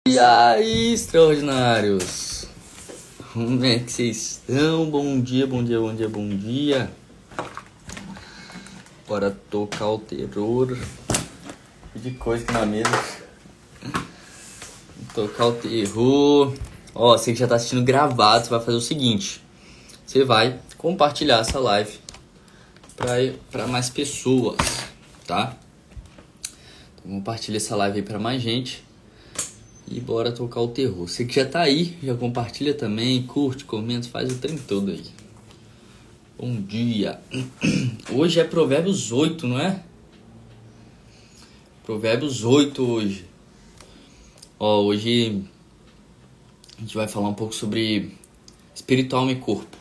E aí, extraordinários? Como é que vocês estão? Bom dia, bom dia, bom dia, bom dia. Bora tocar o terror. De coisa aqui na mesa. Tocar o terror. Ó, você que já tá assistindo gravado, você vai fazer o seguinte. Você vai compartilhar essa live pra mais pessoas, tá? Então, compartilha essa live aí pra mais gente. E bora tocar o terror. Você que já tá aí, já compartilha também, curte, comenta, faz o trem todo aí. Bom dia. Hoje é Provérbios 8, não é? Provérbios 8 hoje. Ó, hoje a gente vai falar um pouco sobre espírito, alma e corpo.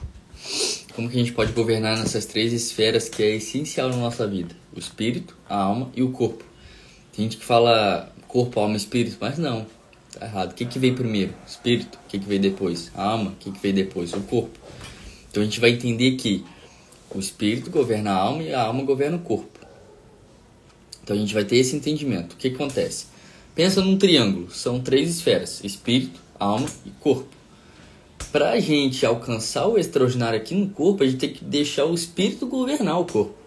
Como que a gente pode governar nessas três esferas que é essencial na nossa vida. O espírito, a alma e o corpo. Tem gente que fala corpo, alma e espírito, mas não. Tá errado. O que veio primeiro? O espírito. O que veio depois? A alma. O que veio depois? O corpo. Então a gente vai entender que o espírito governa a alma e a alma governa o corpo. Então a gente vai ter esse entendimento. O que acontece? Pensa num triângulo. São três esferas. Espírito, alma e corpo. Para a gente alcançar o extraordinário aqui no corpo, a gente tem que deixar o espírito governar o corpo.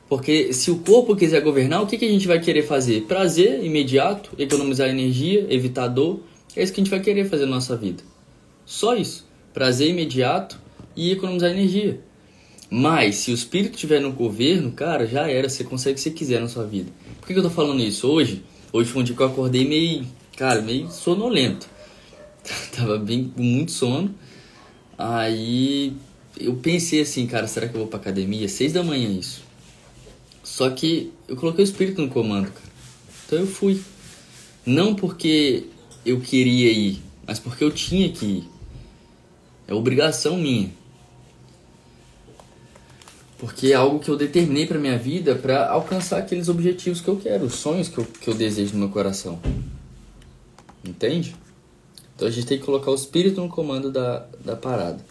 Porque se o corpo quiser governar, o que a gente vai querer fazer? Prazer imediato, economizar energia, evitar dor. É isso que a gente vai querer fazer na nossa vida. Só isso. Prazer imediato e economizar energia. Mas se o espírito estiver no governo, cara, já era. Você consegue o que você quiser na sua vida. Por que eu tô falando isso? Hoje foi um dia que eu acordei meio sonolento. Tava com muito sono. Aí eu pensei assim, cara, será que eu vou pra academia? 6 da manhã isso. Só que eu coloquei o espírito no comando, cara. Então eu fui. Não porque eu queria ir, mas porque eu tinha que ir. É obrigação minha. Porque é algo que eu determinei pra minha vida pra alcançar aqueles objetivos que eu quero, os sonhos que eu desejo no meu coração. Entende? Então a gente tem que colocar o espírito no comando da parada.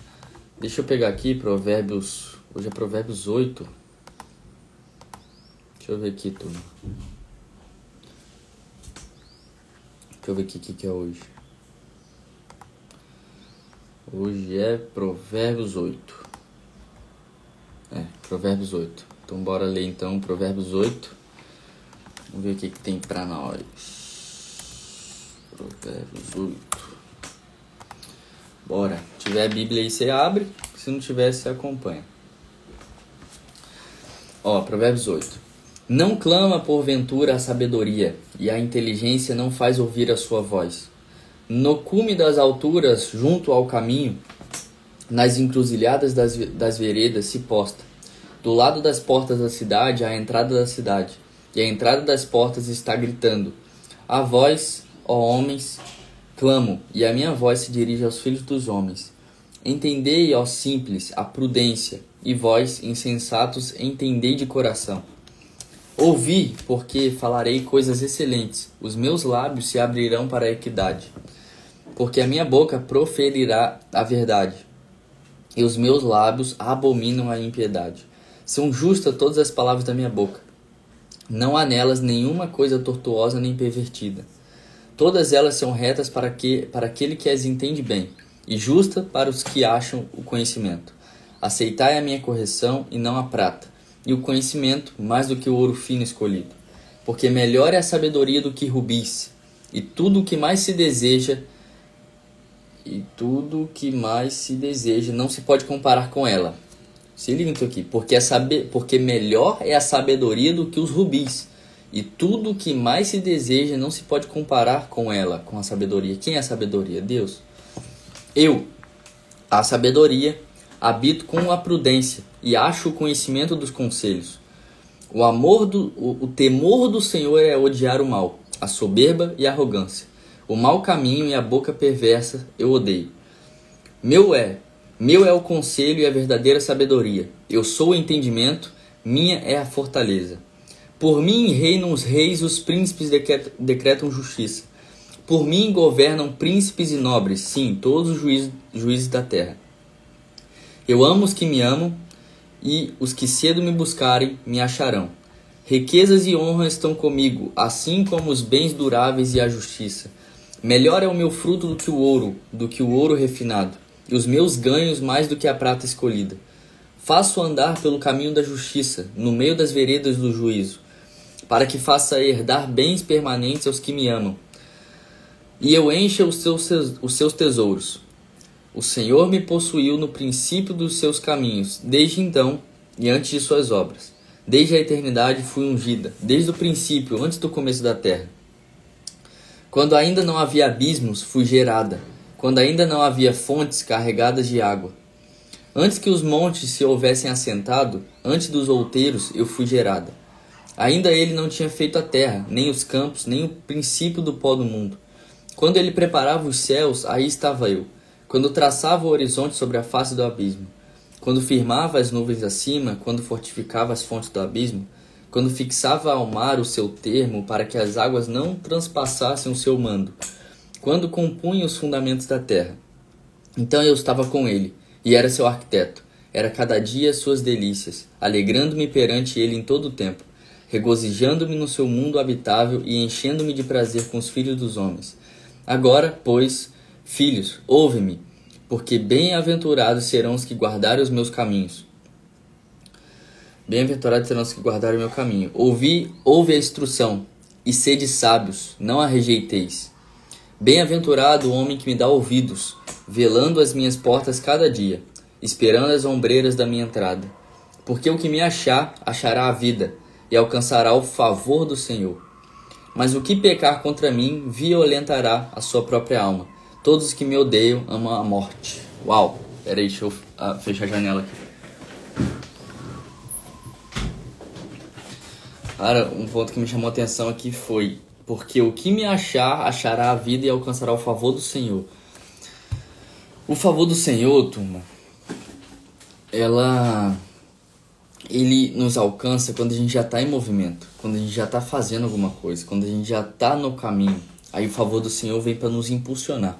Deixa eu pegar aqui Provérbios. Hoje é Provérbios 8. Deixa eu ver aqui, turma. Deixa eu ver aqui o que é hoje. Hoje é Provérbios 8. Provérbios 8. Então bora ler então Provérbios 8. Vamos ver o que tem pra nós. Provérbios 8. Bora. Se tiver a Bíblia aí, você abre. Se não tiver, você acompanha. Ó, Provérbios 8. Não clama porventura a sabedoria, e a inteligência não faz ouvir a sua voz. No cume das alturas, junto ao caminho, nas encruzilhadas das veredas se posta. Do lado das portas da cidade, à entrada da cidade, e a entrada das portas está gritando. A vós, ó homens, clamo, e a minha voz se dirige aos filhos dos homens. Entendei, ó simples, a prudência, e vós, insensatos, entendei de coração. Ouvi, porque falarei coisas excelentes, os meus lábios se abrirão para a equidade, porque a minha boca proferirá a verdade, e os meus lábios abominam a impiedade. São justas todas as palavras da minha boca, não há nelas nenhuma coisa tortuosa nem pervertida. Todas elas são retas para aquele que as entende bem, e justa para os que acham o conhecimento. Aceitai a minha correção e não a prata, e o conhecimento mais do que o ouro fino escolhido. Porque melhor é a sabedoria do que rubis, e tudo o que mais se deseja, não se pode comparar com ela. Se liga nisso aqui, porque melhor é a sabedoria do que os rubis, e tudo o que mais se deseja não se pode comparar com ela, com a sabedoria. Quem é a sabedoria? Deus. Eu, a sabedoria, habito com a prudência e acho o conhecimento dos conselhos. O temor do Senhor é odiar o mal, a soberba e a arrogância. O mau caminho e a boca perversa eu odeio. Meu é o conselho e a verdadeira sabedoria. Eu sou o entendimento, minha é a fortaleza. Por mim reinam os reis, os príncipes decretam justiça. Por mim governam príncipes e nobres, sim, todos os juízes da terra. Eu amo os que me amam, e os que cedo me buscarem me acharão. Riquezas e honra estão comigo, assim como os bens duráveis e a justiça. Melhor é o meu fruto do que o ouro refinado, e os meus ganhos mais do que a prata escolhida. Faço andar pelo caminho da justiça, no meio das veredas do juízo, para que faça herdar bens permanentes aos que me amam, e eu encha os seus tesouros. O Senhor me possuiu no princípio dos seus caminhos, desde então e antes de suas obras. Desde a eternidade fui ungida, desde o princípio, antes do começo da terra. Quando ainda não havia abismos, fui gerada, quando ainda não havia fontes carregadas de água. Antes que os montes se houvessem assentado, antes dos outeiros eu fui gerada. Ainda ele não tinha feito a terra, nem os campos, nem o princípio do pó do mundo. Quando ele preparava os céus, aí estava eu. Quando traçava o horizonte sobre a face do abismo. Quando firmava as nuvens acima, quando fortificava as fontes do abismo. Quando fixava ao mar o seu termo, para que as águas não transpassassem o seu mando. Quando compunha os fundamentos da terra. Então eu estava com ele, e era seu arquiteto. Era cada dia suas delícias, alegrando-me perante ele em todo o tempo, regozijando-me no seu mundo habitável e enchendo-me de prazer com os filhos dos homens. Agora, pois, filhos, ouve-me, porque bem-aventurados serão os que guardarem os meus caminhos. Bem-aventurados serão os que guardarem o meu caminho. Ouve a instrução, e sede sábios, não a rejeiteis. Bem-aventurado o homem que me dá ouvidos, velando as minhas portas cada dia, esperando as ombreiras da minha entrada. Porque o que me achar, achará a vida, e alcançará o favor do Senhor. Mas o que pecar contra mim, violentará a sua própria alma. Todos os que me odeiam amam a morte. Uau! Peraí, deixa eu fechar a janela aqui. Cara, um ponto que me chamou a atenção aqui foi: porque o que me achar, achará a vida e alcançará o favor do Senhor. O favor do Senhor, turma, ele nos alcança quando a gente já está em movimento, quando a gente já está fazendo alguma coisa, quando a gente já está no caminho. Aí o favor do Senhor vem para nos impulsionar.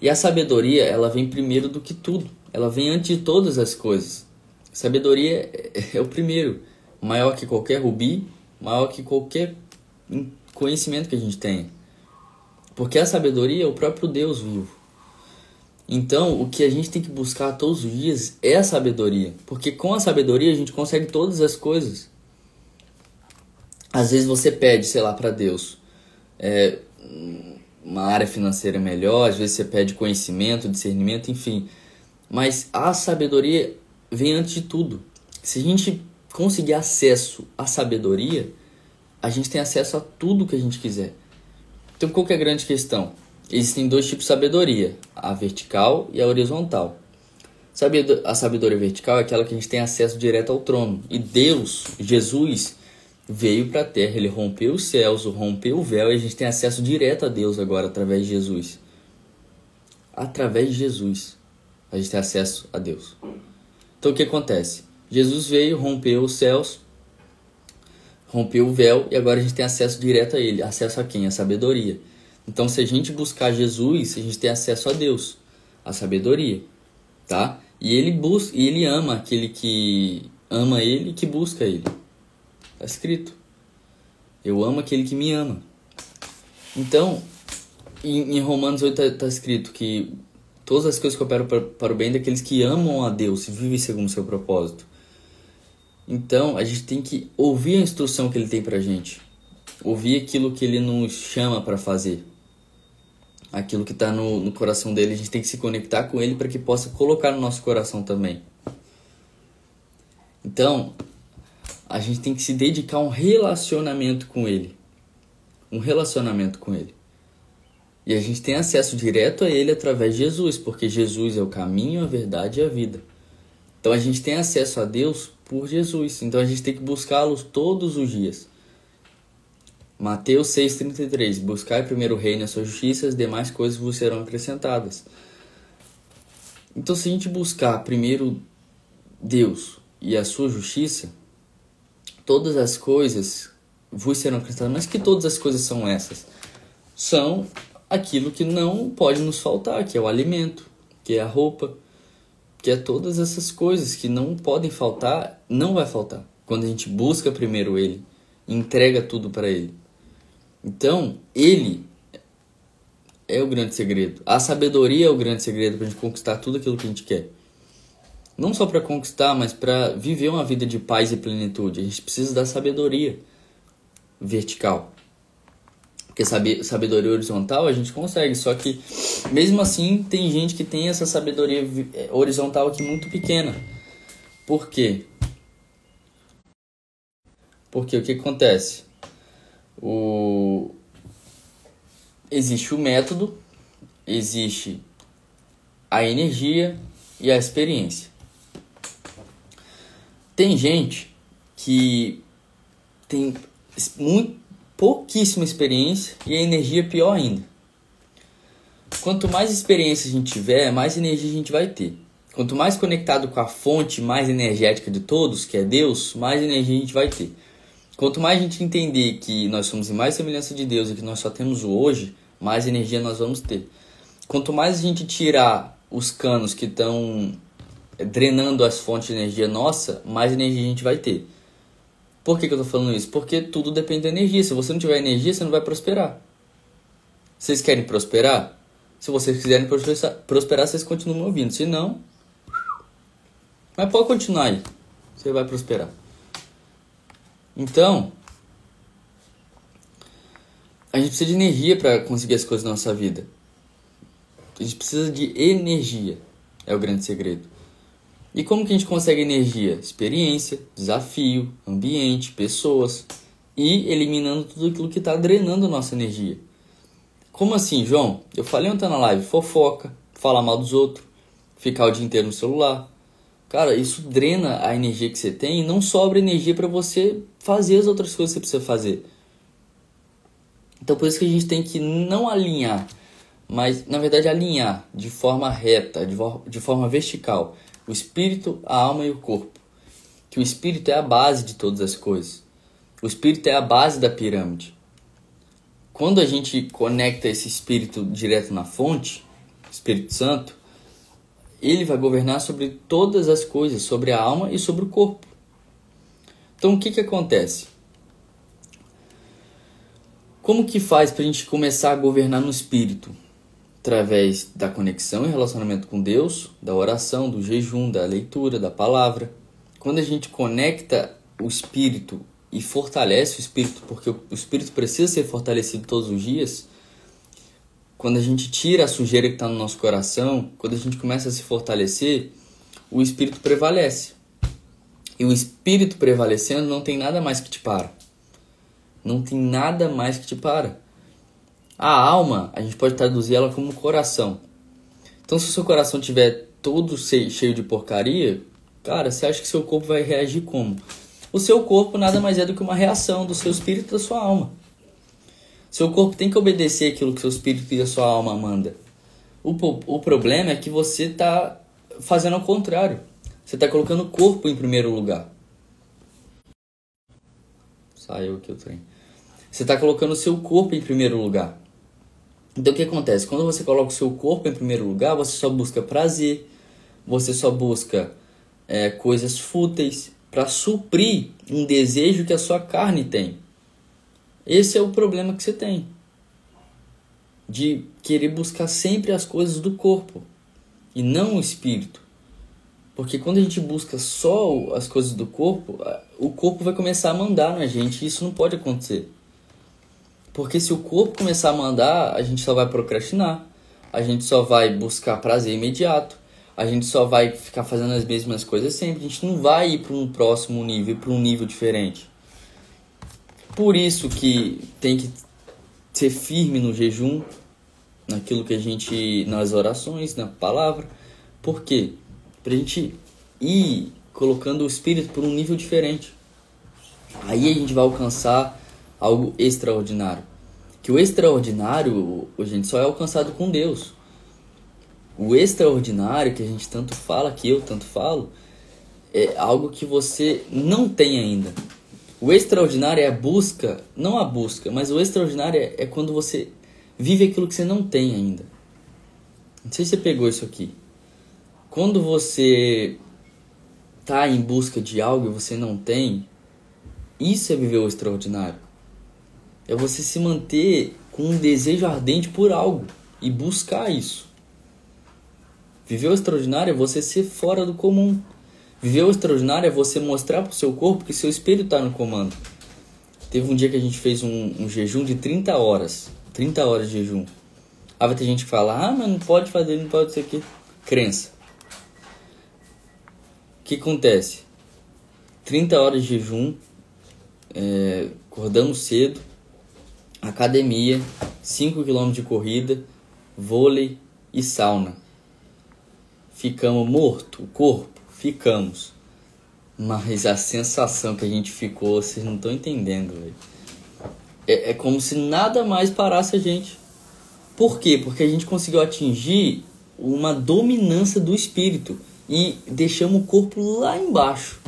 E a sabedoria, ela vem primeiro do que tudo. Ela vem antes de todas as coisas. Sabedoria é o primeiro. Maior que qualquer rubi, maior que qualquer conhecimento que a gente tenha. Porque a sabedoria é o próprio Deus vivo. Então, o que a gente tem que buscar todos os dias é a sabedoria. Porque com a sabedoria a gente consegue todas as coisas. Às vezes você pede, sei lá, para Deus uma área financeira melhor, às vezes você pede conhecimento, discernimento, enfim. Mas a sabedoria vem antes de tudo. Se a gente conseguir acesso à sabedoria, a gente tem acesso a tudo que a gente quiser. Então, qual que é a grande questão? Existem dois tipos de sabedoria, a vertical e a horizontal. A sabedoria vertical é aquela que a gente tem acesso direto ao trono. E Deus, Jesus, veio para a terra, ele rompeu os céus, rompeu o véu, e a gente tem acesso direto a Deus agora através de Jesus. Através de Jesus, a gente tem acesso a Deus. Então, o que acontece? Jesus veio, rompeu os céus, rompeu o véu, e agora a gente tem acesso direto a ele. Acesso a quem? A sabedoria. Então, se a gente buscar Jesus, a gente tem acesso a Deus, a sabedoria, tá? E ele ama aquele que ama ele e que busca ele. Está escrito. Eu amo aquele que me ama. Então, em Romanos 8 está escrito que todas as coisas cooperam para o bem daqueles que amam a Deus e vivem segundo o seu propósito. Então, a gente tem que ouvir a instrução que ele tem para a gente. Ouvir aquilo que ele nos chama para fazer. Aquilo que está no coração dele, a gente tem que se conectar com ele para que possa colocar no nosso coração também. Então, a gente tem que se dedicar a um relacionamento com ele. Um relacionamento com ele. E a gente tem acesso direto a ele através de Jesus, porque Jesus é o caminho, a verdade e a vida. Então a gente tem acesso a Deus por Jesus. Então a gente tem que buscá-los todos os dias. Mateus 6,33. Buscai primeiro o reino e a sua justiça, as demais coisas vos serão acrescentadas. Então, se a gente buscar primeiro Deus e a sua justiça, todas as coisas vos serão acrescentadas. Mas que todas as coisas são essas? São aquilo que não pode nos faltar, que é o alimento, que é a roupa, que é todas essas coisas que não podem faltar, não vai faltar. Quando a gente busca primeiro ele, entrega tudo para ele. Então, ele é o grande segredo. A sabedoria é o grande segredo pra gente conquistar tudo aquilo que a gente quer. Não só para conquistar, mas para viver uma vida de paz e plenitude. A gente precisa da sabedoria vertical. Porque sabedoria horizontal a gente consegue, só que mesmo assim tem gente que tem essa sabedoria horizontal aqui muito pequena. Por quê? Porque o que acontece? Existe o método, existe a energia e a experiência. Tem gente que tem pouquíssima experiência e a energia é pior ainda. Quanto mais experiência a gente tiver, mais energia a gente vai ter. Quanto mais conectado com a fonte mais energética de todos, que é Deus, mais energia a gente vai ter. Quanto mais a gente entender que nós somos em mais semelhança de Deus e que nós só temos o hoje, mais energia nós vamos ter. Quanto mais a gente tirar os canos que estão drenando as fontes de energia nossa, mais energia a gente vai ter. Por que eu tô falando isso? Porque tudo depende da energia. Se você não tiver energia, você não vai prosperar. Vocês querem prosperar? Se vocês quiserem prosperar, vocês continuam me ouvindo. Se não, mas pode continuar aí. Você vai prosperar. Então, a gente precisa de energia para conseguir as coisas na nossa vida. A gente precisa de energia. É o grande segredo. E como que a gente consegue energia? Experiência, desafio, ambiente, pessoas. E eliminando tudo aquilo que está drenando a nossa energia. Como assim, João? Eu falei ontem na live, fofoca, falar mal dos outros, ficar o dia inteiro no celular. Cara, isso drena a energia que você tem e não sobra energia para você fazer as outras coisas que você precisa fazer. Então por isso que a gente tem que não alinhar, mas na verdade alinhar de forma reta, de forma vertical, o espírito, a alma e o corpo. Que o espírito é a base de todas as coisas. O espírito é a base da pirâmide. Quando a gente conecta esse espírito direto na fonte, Espírito Santo, ele vai governar sobre todas as coisas, sobre a alma e sobre o corpo. Então o que acontece? Como que faz para a gente começar a governar no espírito? Através da conexão e relacionamento com Deus, da oração, do jejum, da leitura, da palavra. Quando a gente conecta o espírito e fortalece o espírito, porque o espírito precisa ser fortalecido todos os dias, quando a gente tira a sujeira que está no nosso coração, quando a gente começa a se fortalecer, o espírito prevalece. E o espírito prevalecendo não tem nada mais que te para. Não tem nada mais que te para. A alma, a gente pode traduzir ela como coração. Então, se o seu coração estiver todo cheio de porcaria, cara, você acha que seu corpo vai reagir como? O seu corpo nada mais é do que uma reação do seu espírito e da sua alma. Seu corpo tem que obedecer aquilo que seu espírito e a sua alma manda. O problema é que você está fazendo ao contrário. Você está colocando o corpo em primeiro lugar. Saiu aqui o trem. Você está colocando o seu corpo em primeiro lugar. Então o que acontece? Quando você coloca o seu corpo em primeiro lugar, você só busca prazer, você só busca coisas fúteis para suprir um desejo que a sua carne tem. Esse é o problema que você tem. De querer buscar sempre as coisas do corpo e não o espírito. Porque quando a gente busca só as coisas do corpo, o corpo vai começar a mandar na gente e isso não pode acontecer. Porque se o corpo começar a mandar, a gente só vai procrastinar, a gente só vai buscar prazer imediato, a gente só vai ficar fazendo as mesmas coisas sempre, a gente não vai ir para um próximo nível, para um nível diferente. Por isso que tem que ser firme no jejum, naquilo que a gente, nas orações, na palavra. Por quê? Para a gente ir colocando o espírito por um nível diferente. Aí a gente vai alcançar algo extraordinário. Que o extraordinário, gente, só é alcançado com Deus. O extraordinário que a gente tanto fala, que eu tanto falo, é algo que você não tem ainda. O extraordinário é a busca, não a busca, mas o extraordinário é quando você vive aquilo que você não tem ainda. Não sei se você pegou isso aqui. Quando você está em busca de algo e você não tem, isso é viver o extraordinário. É você se manter com um desejo ardente por algo. e buscar isso. Viver o extraordinário é você ser fora do comum. Viver o extraordinário é você mostrar pro seu corpo que seu espírito está no comando. Teve um dia que a gente fez um jejum de 30 horas. 30 horas de jejum. Aí vai ter gente que fala, mas não pode fazer, não pode ser o quê? Crença. O que acontece? 30 horas de jejum, acordamos cedo, academia, 5 km de corrida, vôlei e sauna. Ficamos morto, o corpo, ficamos. Mas a sensação que a gente ficou, vocês não estão entendendo, velho. É como se nada mais parasse a gente. Por quê? Porque a gente conseguiu atingir uma dominância do espírito e deixamos o corpo lá embaixo.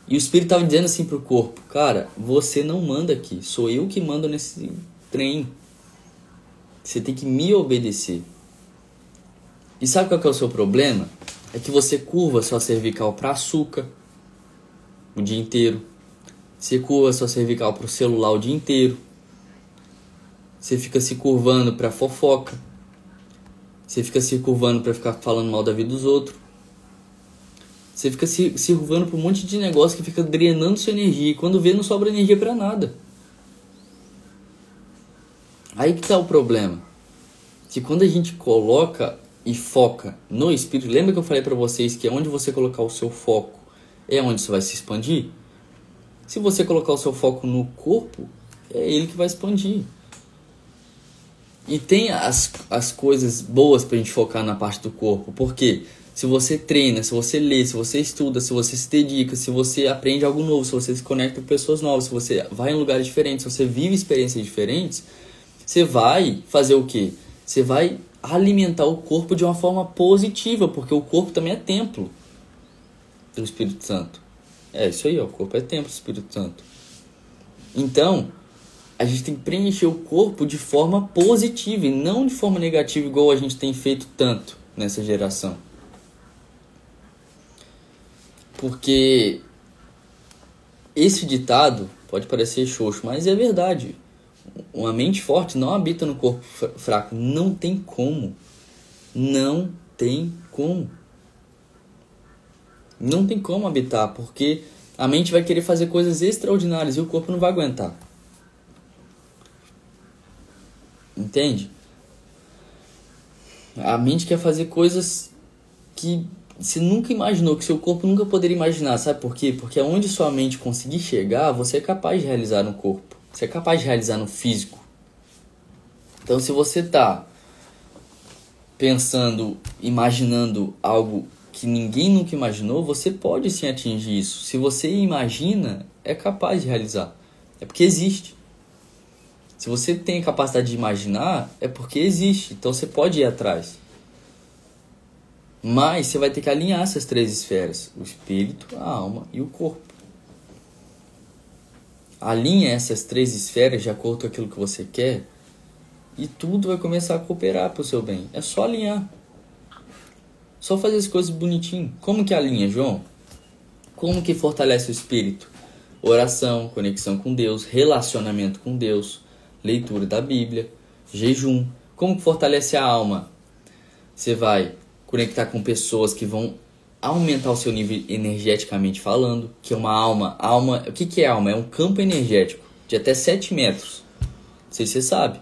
E o espírito estava dizendo assim pro corpo, cara, você não manda aqui, sou eu que mando nesse trem. Você tem que me obedecer. E sabe qual que é o seu problema? É que você curva sua cervical para açúcar o dia inteiro. Você curva sua cervical para o celular o dia inteiro. Você fica se curvando para fofoca. Você fica se curvando para ficar falando mal da vida dos outros. Você fica se curvando para um monte de negócio que fica drenando sua energia. E quando vê, não sobra energia para nada. Aí que tá o problema. Que quando a gente coloca e foca no espírito, lembra que eu falei para vocês que onde você colocar o seu foco é onde você vai se expandir? Se você colocar o seu foco no corpo, é ele que vai expandir. E tem as coisas boas pra gente focar na parte do corpo. Porque se você treina, se você lê, se você estuda, se você se dedica, se você aprende algo novo, se você se conecta com pessoas novas, se você vai em lugares diferentes, se você vive experiências diferentes, você vai fazer o quê? Você vai alimentar o corpo de uma forma positiva, porque o corpo também é templo do Espírito Santo. É isso aí, ó, o corpo é templo do Espírito Santo. Então, a gente tem que preencher o corpo de forma positiva e não de forma negativa, igual a gente tem feito tanto nessa geração. Porque esse ditado pode parecer xoxo, mas é verdade. Uma mente forte não habita no corpo fraco. Não tem como. Não tem como. Não tem como habitar, porque a mente vai querer fazer coisas extraordinárias e o corpo não vai aguentar. Entende? A mente quer fazer coisas que você nunca imaginou, que seu corpo nunca poderia imaginar. Sabe por quê? Porque aonde sua mente conseguir chegar, você é capaz de realizar no corpo. Você é capaz de realizar no físico. Então, se você está pensando, imaginando algo que ninguém nunca imaginou, você pode sim atingir isso. Se você imagina, é capaz de realizar. É porque existe. Se você tem a capacidade de imaginar, é porque existe. Então você pode ir atrás. Mas você vai ter que alinhar essas três esferas: o espírito, a alma e o corpo. Alinha essas três esferas de acordo com aquilo que você quer e tudo vai começar a cooperar para o seu bem. É só alinhar. Só fazer as coisas bonitinho. Como que alinha, João? Como que fortalece o espírito? Oração, conexão com Deus, relacionamento com Deus, leitura da Bíblia, jejum. Como que fortalece a alma? Você vai conectar com pessoas que vão aumentar o seu nível energeticamente falando, que é uma alma. O que é alma? É um campo energético de até 7 metros. Não sei se você sabe.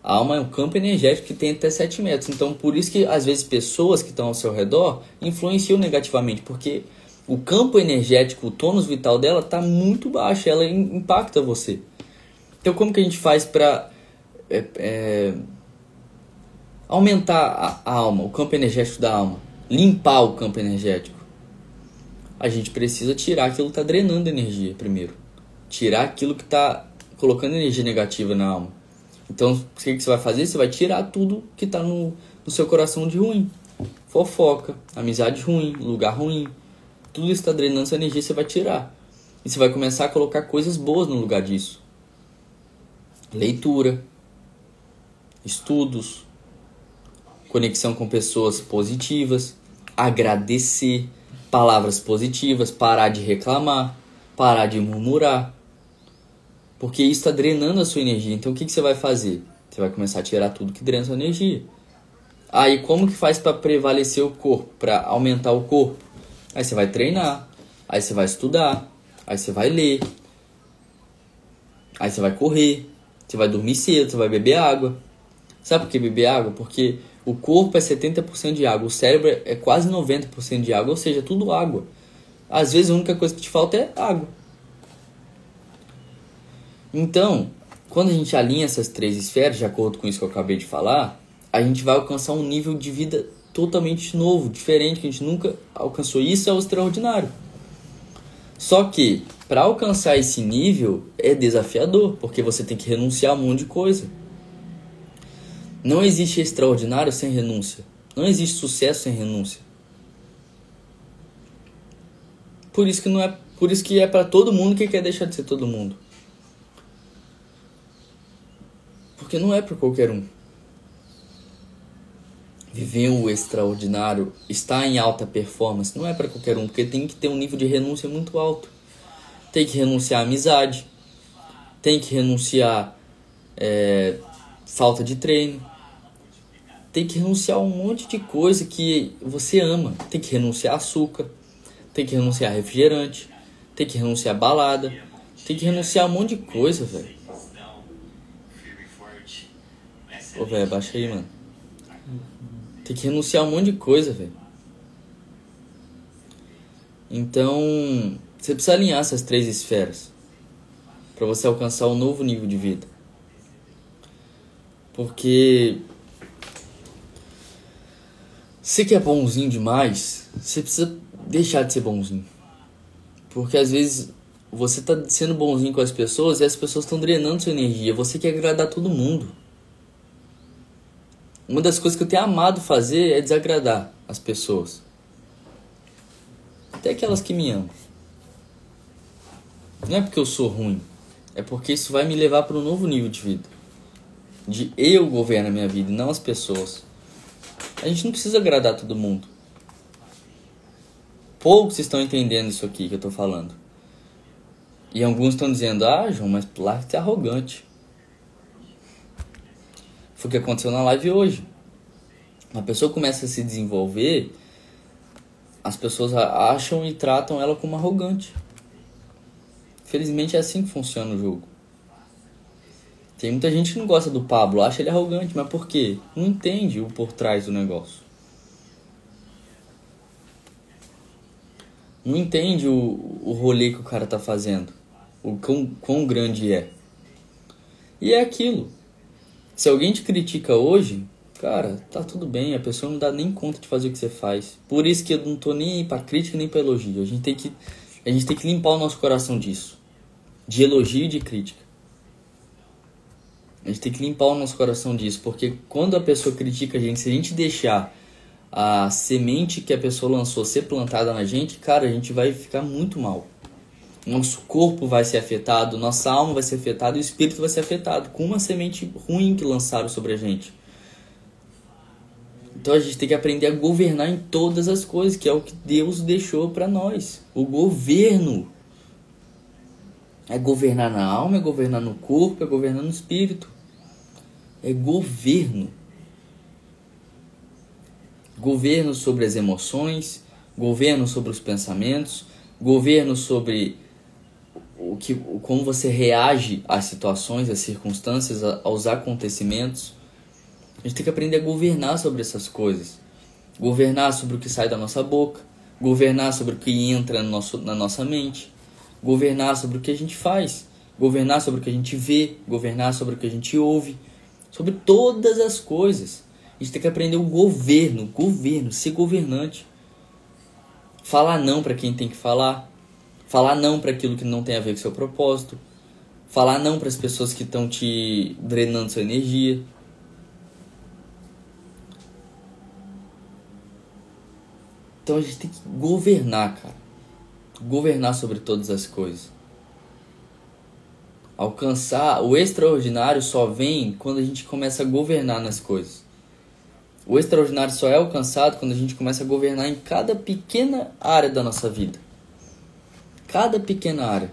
A alma é um campo energético que tem até 7 metros. Então, por isso que, às vezes, pessoas que estão ao seu redor influenciam negativamente. Porque o campo energético, o tônus vital dela está muito baixo. Ela impacta você. Então, como que a gente faz para aumentar a alma, o campo energético da alma? Limpar o campo energético. A gente precisa tirar aquilo que está drenando energia primeiro. Tirar aquilo que está colocando energia negativa na alma. Então, o que você vai fazer? Você vai tirar tudo que está no seu coração de ruim. Fofoca, amizade ruim, lugar ruim. Tudo isso está drenando sua energia, você vai tirar. E você vai começar a colocar coisas boas no lugar disso. Leitura, estudos, conexão com pessoas positivas, agradecer, palavras positivas, parar de reclamar, parar de murmurar. Porque isso está drenando a sua energia. Então o que você vai fazer? Você vai começar a tirar tudo que drena sua energia. Aí como que faz para prevalecer o corpo, para aumentar o corpo? Aí você vai treinar, aí você vai estudar, aí você vai ler, aí você vai correr, você vai dormir cedo, você vai beber água. Sabe por que beber água? Porque o corpo é 70% de água, o cérebro é quase 90% de água, ou seja, tudo água. Às vezes a única coisa que te falta é água. Então, quando a gente alinha essas 3 esferas, de acordo com isso que eu acabei de falar, a gente vai alcançar um nível de vida totalmente novo, diferente, que a gente nunca alcançou. Isso é o extraordinário. Só que, para alcançar esse nível, é desafiador, porque você tem que renunciar a um monte de coisa. Não existe extraordinário sem renúncia. Não existe sucesso sem renúncia. Por isso que é para todo mundo que quer deixar de ser todo mundo. Porque não é para qualquer um. Viver o extraordinário, estar em alta performance, não é para qualquer um, porque tem que ter um nível de renúncia muito alto. Tem que renunciar à amizade, tem que renunciar falta de treino, tem que renunciar a um monte de coisa que você ama. Tem que renunciar a açúcar, tem que renunciar a refrigerante, tem que renunciar a balada, tem que renunciar a um monte de coisa, velho. Ô, velho, abaixa aí, mano. Tem que renunciar a um monte de coisa, velho. Então, você precisa alinhar essas 3 esferas para você alcançar um novo nível de vida. Porque você que é bonzinho demais, você precisa deixar de ser bonzinho. Porque às vezes você tá sendo bonzinho com as pessoas e as pessoas estão drenando sua energia. Você quer agradar todo mundo. Uma das coisas que eu tenho amado fazer é desagradar as pessoas. Até aquelas que me amam. Não é porque eu sou ruim. É porque isso vai me levar para um novo nível de vida. De eu governar a minha vida e não as pessoas. A gente não precisa agradar todo mundo. Poucos estão entendendo isso aqui que eu tô falando. E alguns estão dizendo, João, mas lá que você é arrogante. Foi o que aconteceu na live hoje. Uma pessoa começa a se desenvolver, as pessoas acham e tratam ela como arrogante. Felizmente é assim que funciona o jogo. Tem muita gente que não gosta do Pablo, acha ele arrogante, mas por quê? Não entende o por trás do negócio. Não entende o rolê que o cara tá fazendo, o quão grande é. E é aquilo. Se alguém te critica hoje, cara, tá tudo bem, a pessoa não dá nem conta de fazer o que você faz. Por isso que eu não tô nem aí pra crítica nem pra elogio. A gente tem que limpar o nosso coração disso. De elogio e de crítica. A gente tem que limpar o nosso coração disso. Porque quando a pessoa critica a gente, se a gente deixar a semente que a pessoa lançou ser plantada na gente, cara, a gente vai ficar muito mal. Nosso corpo vai ser afetado, nossa alma vai ser afetada e o espírito vai ser afetado com uma semente ruim que lançaram sobre a gente. Então a gente tem que aprender a governar em todas as coisas, que é o que Deus deixou para nós. O governo. É governar na alma, é governar no corpo, é governar no espírito. É governo. Governo sobre as emoções, governo sobre os pensamentos, governo sobre como você reage às situações, às circunstâncias, aos acontecimentos. A gente tem que aprender a governar sobre essas coisas. Governar sobre o que sai da nossa boca, governar sobre o que entra na nossa mente, governar sobre o que a gente faz, governar sobre o que a gente vê, governar sobre o que a gente ouve, sobre todas as coisas. A gente tem que aprender o governo, ser governante. Falar não para quem tem que falar. Falar não para aquilo que não tem a ver com seu propósito. Falar não para as pessoas que estão te drenando sua energia. Então a gente tem que governar, cara. Governar sobre todas as coisas. Alcançar o extraordinário só vem quando a gente começa a governar nas coisas. O extraordinário só é alcançado quando a gente começa a governar em cada pequena área da nossa vida. Cada pequena área.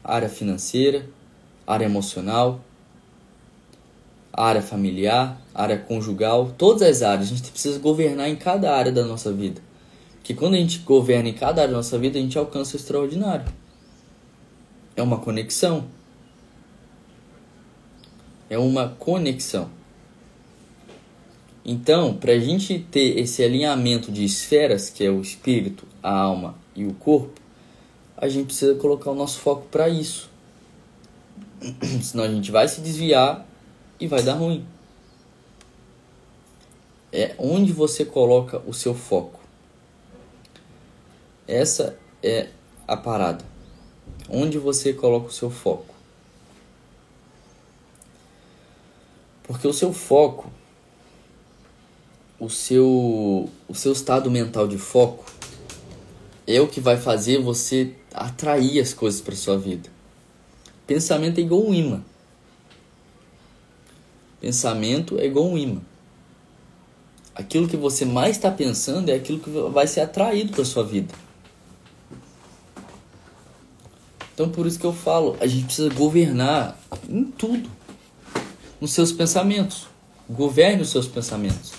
Área financeira, área emocional, a área familiar, a área conjugal, todas as áreas. A gente precisa governar em cada área da nossa vida. Porque quando a gente governa em cada área da nossa vida, a gente alcança o extraordinário. É uma conexão. É uma conexão. Então, para a gente ter esse alinhamento de esferas, que é o espírito, a alma e o corpo, a gente precisa colocar o nosso foco para isso. Senão a gente vai se desviar e vai dar ruim. É onde você coloca o seu foco. Essa é a parada. Onde você coloca o seu foco. Porque o seu foco, o seu estado mental de foco, é o que vai fazer você atrair as coisas para sua vida. Pensamento é igual um imã. Pensamento é igual um imã. Aquilo que você mais está pensando é aquilo que vai ser atraído para sua vida. Então por isso que eu falo, a gente precisa governar em tudo. Nos seus pensamentos. Governe os seus pensamentos.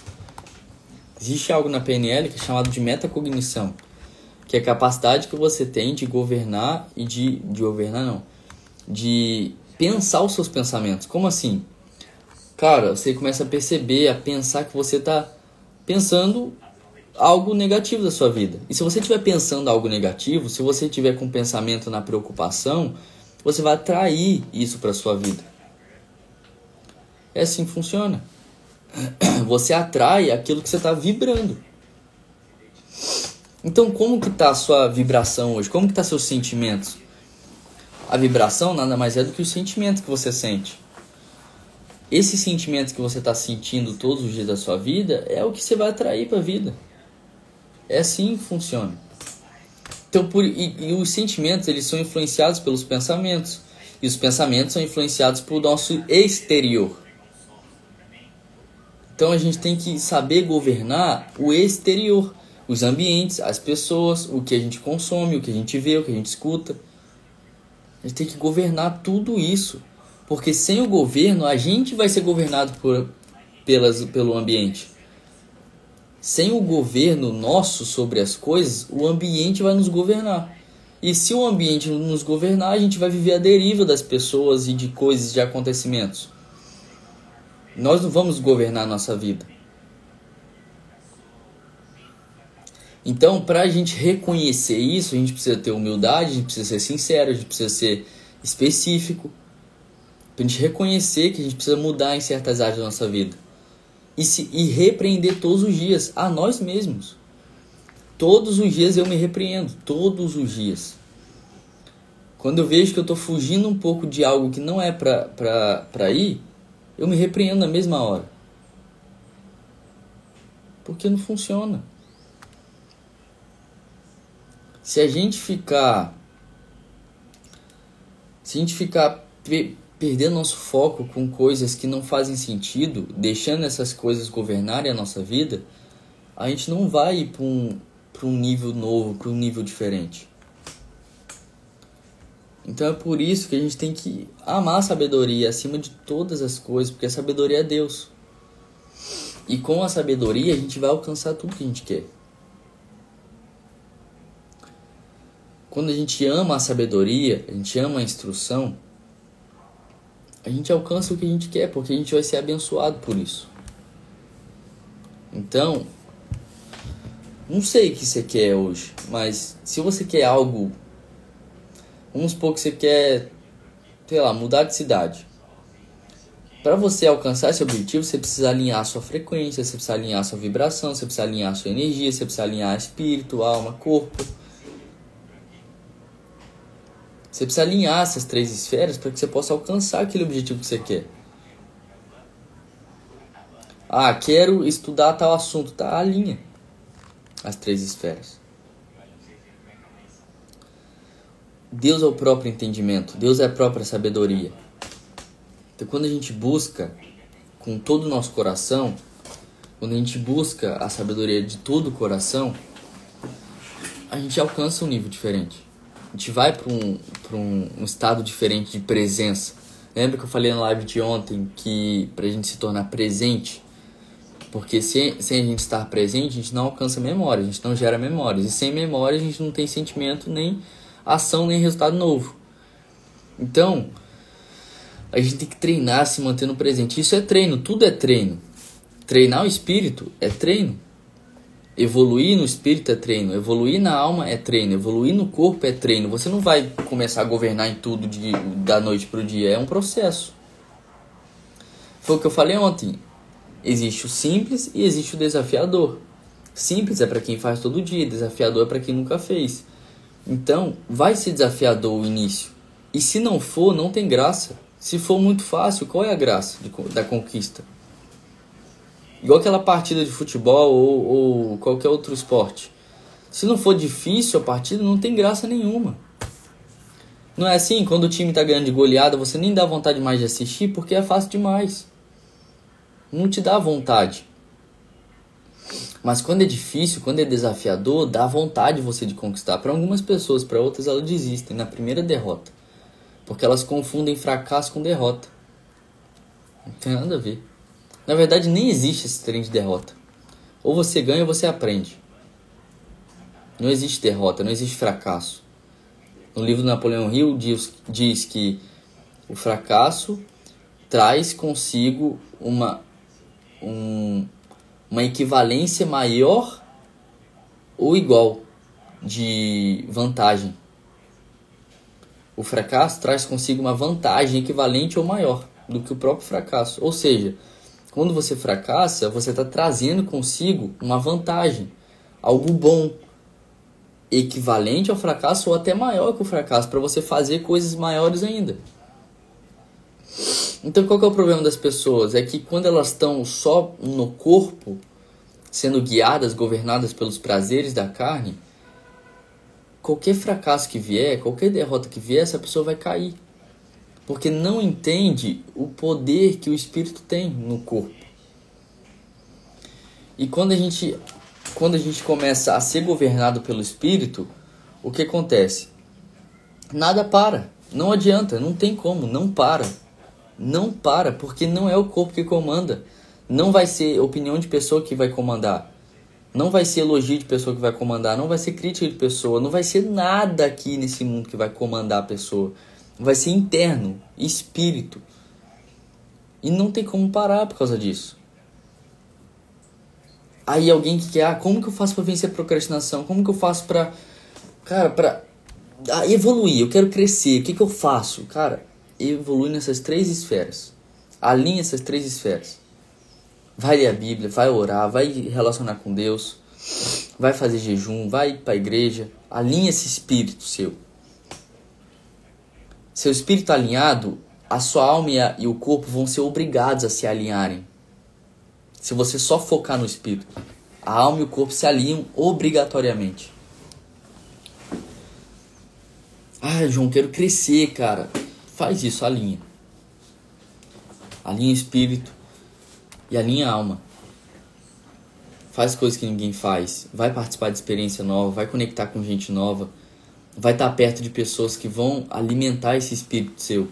Existe algo na PNL que é chamado de metacognição, que é a capacidade que você tem de governar e de pensar os seus pensamentos. Como assim? Cara, você começa a perceber, a pensar que você está pensando algo negativo da sua vida. E se você estiver pensando algo negativo, se você estiver com pensamento na preocupação, você vai atrair isso para sua vida. É assim que funciona. Você atrai aquilo que você está vibrando. Então, como que está a sua vibração hoje? Como que está seus sentimentos? A vibração nada mais é do que o sentimento que você sente. Esse sentimento que você está sentindo todos os dias da sua vida é o que você vai atrair para a vida. É assim que funciona. Então, e os sentimentos, eles são influenciados pelos pensamentos. E os pensamentos são influenciados pelo nosso exterior. Então a gente tem que saber governar o exterior, os ambientes, as pessoas, o que a gente consome, o que a gente vê, o que a gente escuta. A gente tem que governar tudo isso, porque sem o governo a gente vai ser governado pelo ambiente. Sem o governo nosso sobre as coisas, o ambiente vai nos governar. E se o ambiente nos governar, a gente vai viver a deriva das pessoas e de coisas, de acontecimentos. Nós não vamos governar a nossa vida. Então, para a gente reconhecer isso, a gente precisa ter humildade, a gente precisa ser sincero, a gente precisa ser específico. Para a gente reconhecer que a gente precisa mudar em certas áreas da nossa vida. E repreender todos os dias a nós mesmos. Todos os dias eu me repreendo, todos os dias. Quando eu vejo que eu estou fugindo um pouco de algo que não é para ir, eu me repreendo na mesma hora. Porque não funciona. Se a gente ficar perdendo nosso foco com coisas que não fazem sentido, deixando essas coisas governarem a nossa vida, a gente não vai ir para um nível novo, para um nível diferente. Então é por isso que a gente tem que amar a sabedoria acima de todas as coisas, porque a sabedoria é Deus. E com a sabedoria a gente vai alcançar tudo que a gente quer. Quando a gente ama a sabedoria, a gente ama a instrução, a gente alcança o que a gente quer, porque a gente vai ser abençoado por isso. Então, não sei o que você quer hoje, mas se você quer algo, vamos supor que você quer, sei lá, mudar de cidade. Para você alcançar esse objetivo, você precisa alinhar a sua frequência, você precisa alinhar a sua vibração, você precisa alinhar a sua energia, você precisa alinhar espírito, alma, corpo. Você precisa alinhar essas 3 esferas para que você possa alcançar aquele objetivo que você quer. Ah, quero estudar tal assunto. Tá, alinha as 3 esferas. Deus é o próprio entendimento. Deus é a própria sabedoria. Então quando a gente busca com todo o nosso coração, quando a gente busca a sabedoria de todo o coração, a gente alcança um nível diferente. A gente vai para um estado diferente de presença. Lembra que eu falei na live de ontem que pra gente se tornar presente, porque sem a gente estar presente, a gente não alcança memória, a gente não gera memórias. E sem memória a gente não tem sentimento, nem ação, nem resultado novo. Então, a gente tem que treinar, se manter no presente. Isso é treino, tudo é treino. Treinar o espírito é treino. Evoluir no espírito é treino. Evoluir na alma é treino. Evoluir no corpo é treino. Você não vai começar a governar em tudo da noite para o dia. É um processo. Foi o que eu falei ontem. Existe o simples e existe o desafiador. Simples é para quem faz todo dia. Desafiador é para quem nunca fez. Então, vai ser desafiador o início. E se não for, não tem graça. Se for muito fácil, qual é a graça da conquista? Igual aquela partida de futebol ou qualquer outro esporte. Se não for difícil a partida, não tem graça nenhuma. Não é assim? Quando o time tá ganhando de goleada, você nem dá vontade mais de assistir porque é fácil demais. Não te dá vontade. Mas quando é difícil, quando é desafiador, dá vontade você de conquistar. Para algumas pessoas, para outras elas desistem na primeira derrota. Porque elas confundem fracasso com derrota. Não tem nada a ver. Na verdade, nem existe esse trem de derrota. Ou você ganha ou você aprende. Não existe derrota, não existe fracasso. No livro do Napoleão Hill diz que o fracasso traz consigo uma equivalência maior ou igual de vantagem. O fracasso traz consigo uma vantagem equivalente ou maior do que o próprio fracasso. Ou seja, quando você fracassa, você está trazendo consigo uma vantagem, algo bom, equivalente ao fracasso ou até maior que o fracasso, para você fazer coisas maiores ainda. Então qual que é o problema das pessoas? É que quando elas estão só no corpo, sendo guiadas, governadas pelos prazeres da carne, qualquer fracasso que vier, qualquer derrota que vier, essa pessoa vai cair. Porque não entende o poder que o espírito tem no corpo. E quando a gente começa a ser governado pelo espírito, o que acontece? Nada para. Não adianta, não tem como, não para. Não para, porque não é o corpo que comanda. Não vai ser opinião de pessoa que vai comandar. Não vai ser elogio de pessoa que vai comandar. Não vai ser crítica de pessoa. Não vai ser nada aqui nesse mundo que vai comandar a pessoa. Vai ser interno, espírito. E não tem como parar por causa disso. Aí alguém que quer, como que eu faço para vencer a procrastinação? Como que eu faço para evoluir? Eu quero crescer. O que eu faço? Cara, evolui nessas 3 esferas. Alinha essas 3 esferas. Vai ler a Bíblia, vai orar, vai relacionar com Deus, vai fazer jejum, vai para a igreja. Alinha esse espírito seu. Seu espírito alinhado, a sua alma e o corpo vão ser obrigados a se alinharem. Se você só focar no espírito, a alma e o corpo se alinham obrigatoriamente. Ah, João, quero crescer, cara. Faz isso, alinha. Alinha o espírito e alinha a alma. Faz coisas que ninguém faz. Vai participar de experiência nova, vai conectar com gente nova. Vai estar perto de pessoas que vão alimentar esse espírito seu.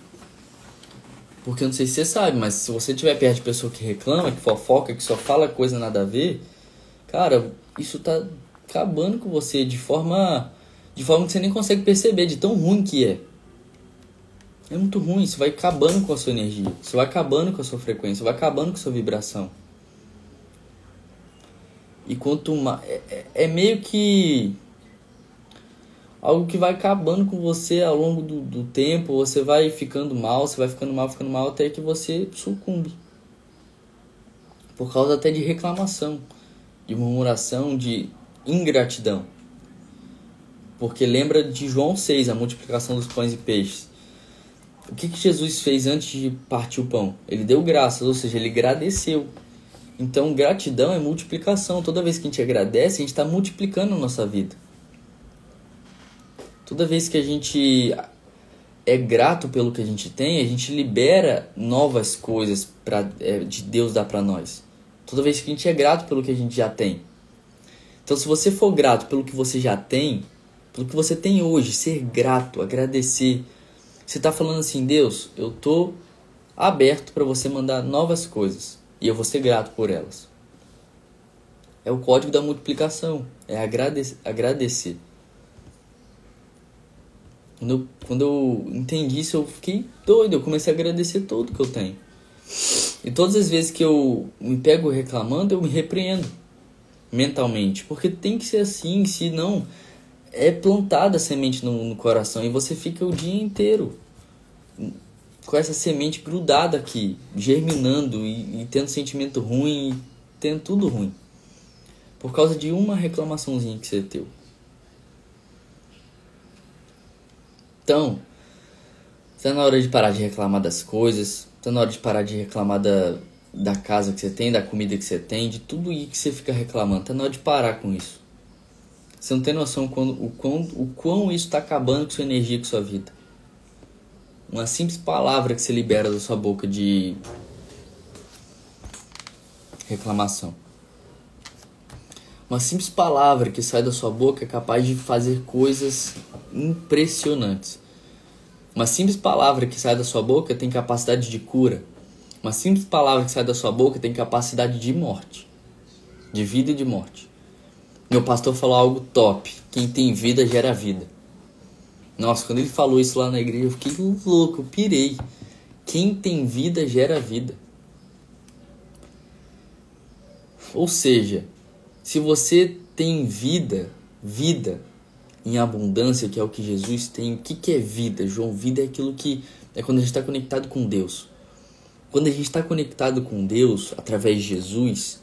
Porque eu não sei se você sabe, mas se você estiver perto de pessoa que reclama, que fofoca, que só fala coisa nada a ver, cara, isso tá acabando com você de forma que você nem consegue perceber, de tão ruim que é. É muito ruim, isso vai acabando com a sua energia, isso vai acabando com a sua frequência, vai acabando com a sua vibração. E quanto mais... É meio que algo que vai acabando com você ao longo do tempo. Você vai ficando mal, você vai ficando mal, até que você sucumbe. Por causa até de reclamação, de murmuração, de ingratidão. Porque lembra de João 6, a multiplicação dos pães e peixes. O que Jesus fez antes de partir o pão? Ele deu graças, ou seja, ele agradeceu. Então, gratidão é multiplicação. Toda vez que a gente agradece, a gente está multiplicando a nossa vida. Toda vez que a gente é grato pelo que a gente tem, a gente libera novas coisas de Deus dar para nós. Toda vez que a gente é grato pelo que a gente já tem. Então, se você for grato pelo que você já tem, pelo que você tem hoje, ser grato, agradecer. Você está falando assim, Deus, eu tô aberto para você mandar novas coisas. E eu vou ser grato por elas. É o código da multiplicação. É agradecer. Quando eu entendi isso, eu fiquei doido. Eu comecei a agradecer tudo que eu tenho. E todas as vezes que eu me pego reclamando, eu me repreendo mentalmente. Porque tem que ser assim, senão é plantada a semente no coração. E você fica o dia inteiro com essa semente grudada aqui, germinando e tendo sentimento ruim, e tendo tudo ruim. Por causa de uma reclamaçãozinha que você teve. Então, está na hora de parar de reclamar das coisas, está na hora de parar de reclamar da casa que você tem, da comida que você tem, de tudo isso que você fica reclamando. Está na hora de parar com isso. Você não tem noção o quão isso está acabando com sua energia, com sua vida. Uma simples palavra que você libera da sua boca de reclamação. Uma simples palavra que sai da sua boca é capaz de fazer coisas impressionantes. Uma simples palavra que sai da sua boca tem capacidade de cura. Uma simples palavra que sai da sua boca tem capacidade de morte. De vida e de morte. Meu pastor falou algo top. Quem tem vida gera vida. Nossa, quando ele falou isso lá na igreja, eu fiquei louco, eu pirei. Quem tem vida gera vida. Ou seja, se você tem vida em abundância, que é o que Jesus tem, o que é vida, João? Vida é aquilo que é quando a gente está conectado com Deus. Quando a gente está conectado com Deus, através de Jesus,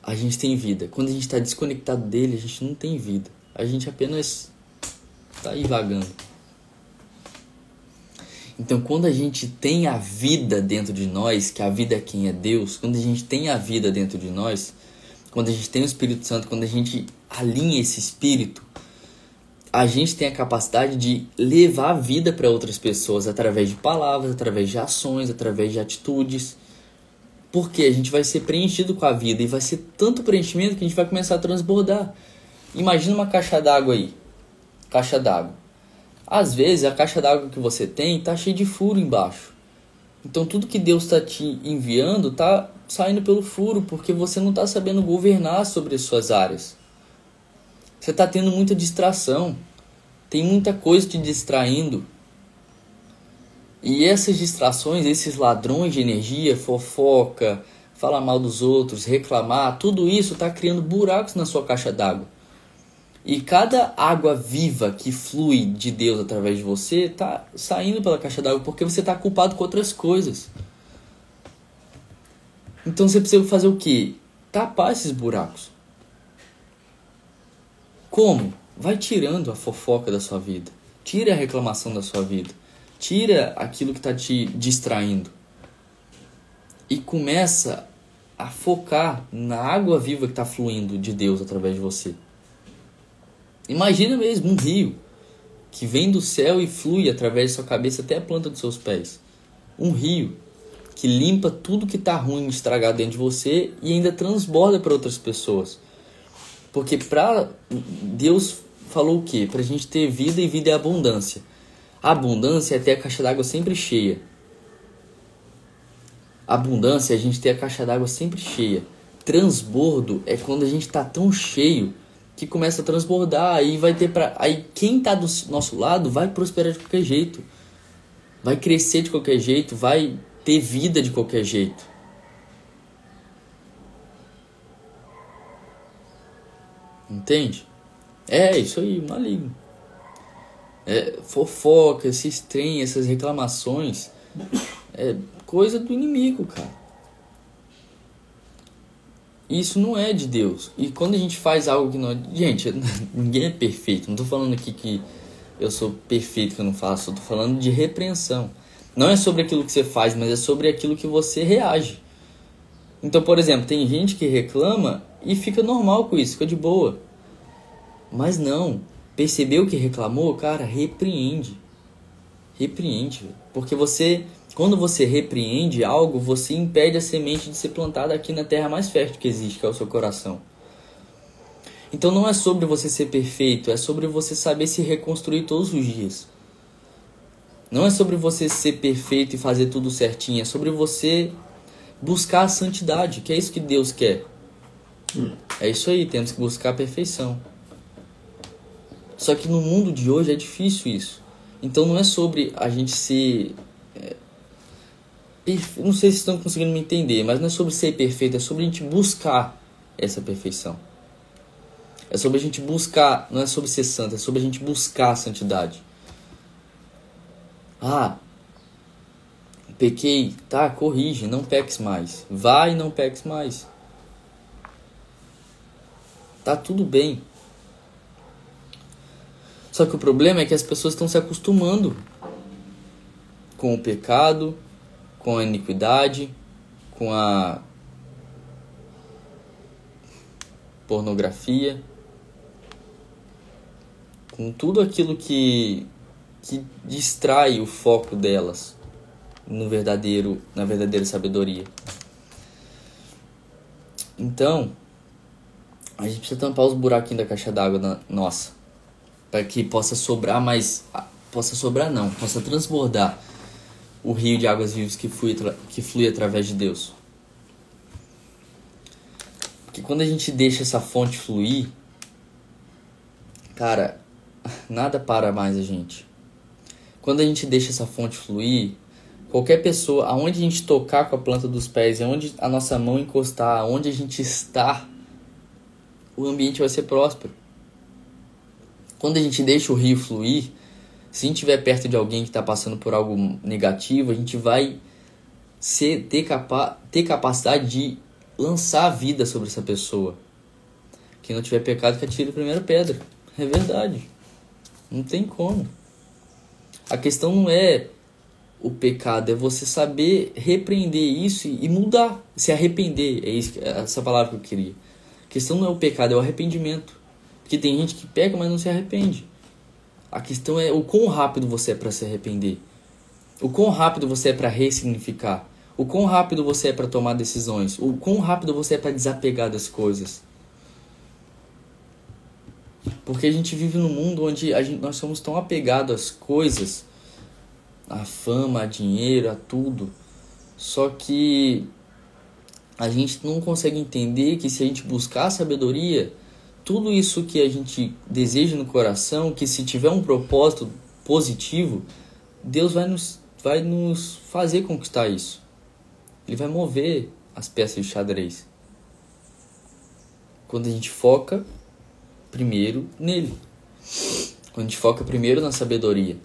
a gente tem vida. Quando a gente está desconectado dele, a gente não tem vida. A gente apenas está aí vagando. Então, quando a gente tem a vida dentro de nós, que a vida é quem é Deus, quando a gente tem a vida dentro de nós, quando a gente tem o Espírito Santo, quando a gente alinha esse Espírito, a gente tem a capacidade de levar a vida para outras pessoas através de palavras, através de ações, através de atitudes. Porque a gente vai ser preenchido com a vida e vai ser tanto preenchimento que a gente vai começar a transbordar. Imagina uma caixa d'água aí. Caixa d'água. Às vezes a caixa d'água que você tem está cheia de furo embaixo. Então tudo que Deus está te enviando está saindo pelo furo, porque você não está sabendo governar sobre as suas áreas. Você está tendo muita distração. Tem muita coisa te distraindo. E essas distrações, esses ladrões de energia, fofoca, falar mal dos outros, reclamar, tudo isso está criando buracos na sua caixa d'água. E cada água viva que flui de Deus através de você está saindo pela caixa d'água porque você está culpado com outras coisas. Então você precisa fazer o quê? Tapar esses buracos. Como? Vai tirando a fofoca da sua vida. Tira a reclamação da sua vida. Tira aquilo que está te distraindo. E começa a focar na água viva que está fluindo de Deus através de você. Imagina mesmo um rio que vem do céu e flui através da sua cabeça até a planta dos seus pés. Um rio que limpa tudo que está ruim, estragado dentro de você e ainda transborda para outras pessoas. Porque Deus falou o quê? Para a gente ter vida e vida é abundância. A abundância é ter a caixa d'água sempre cheia. A abundância é a gente ter a caixa d'água sempre cheia. Transbordo é quando a gente está tão cheio que começa a transbordar. Aí quem está do nosso lado vai prosperar de qualquer jeito. Vai crescer de qualquer jeito. Vai ter vida de qualquer jeito. Entende? É isso aí, maligno. Fofoca, esses trem, essas reclamações, é coisa do inimigo, cara. Isso não é de Deus. E quando a gente faz algo que não... Gente, ninguém é perfeito. Não tô falando aqui que eu sou perfeito, que eu não faço. Eu tô falando de repreensão. Não é sobre aquilo que você faz, mas é sobre aquilo que você reage. Então, por exemplo, tem gente que reclama e fica normal com isso, fica de boa. Mas não. Percebeu que reclamou? Cara, repreende. Repreende. Porque quando você repreende algo, você impede a semente de ser plantada aqui na terra mais fértil que existe, que é o seu coração. Então não é sobre você ser perfeito, é sobre você saber se reconstruir todos os dias. Não é sobre você ser perfeito e fazer tudo certinho. É sobre você buscar a santidade, que é isso que Deus quer. É isso aí, temos que buscar a perfeição. Só que no mundo de hoje é difícil isso. Então não é sobre a gente ser... não sei se estão conseguindo me entender, mas não é sobre ser perfeito, é sobre a gente buscar essa perfeição. É sobre a gente buscar, não é sobre ser santo, é sobre a gente buscar a santidade. Pequei, tá, corrige, não peques mais. Vai e não peques mais. Tá tudo bem. Só que o problema é que as pessoas estão se acostumando com o pecado, com a iniquidade, com a pornografia, com tudo aquilo que distrai o foco delas na verdadeira sabedoria. Então, a gente precisa tampar os buraquinhos da caixa d'água nossa, para que possa transbordar o rio de águas vivas que flui através de Deus. Porque quando a gente deixa essa fonte fluir, cara, nada para mais a gente. Quando a gente deixa essa fonte fluir, qualquer pessoa, aonde a gente tocar com a planta dos pés, aonde a nossa mão encostar, aonde a gente está, o ambiente vai ser próspero. Quando a gente deixa o rio fluir, se a gente estiver perto de alguém que está passando por algo negativo, a gente vai ter capacidade de lançar a vida sobre essa pessoa. Quem não tiver pecado, que atire a primeira pedra. É verdade. Não tem como. A questão não é o pecado, é você saber repreender isso e mudar, se arrepender. Essa palavra que eu queria. A questão não é o pecado, é o arrependimento. Porque tem gente que peca, mas não se arrepende. A questão é o quão rápido você é para se arrepender. O quão rápido você é para ressignificar. O quão rápido você é para tomar decisões. O quão rápido você é para desapegar das coisas. Porque a gente vive num mundo onde nós somos tão apegados às coisas, à fama, a dinheiro, a tudo. Só que a gente não consegue entender que se a gente buscar a sabedoria, tudo isso que a gente deseja no coração, que se tiver um propósito positivo, Deus vai nos fazer conquistar isso. Ele vai mover as peças de xadrez. Quando a gente foca primeiro nele. Quando a gente foca primeiro na sabedoria,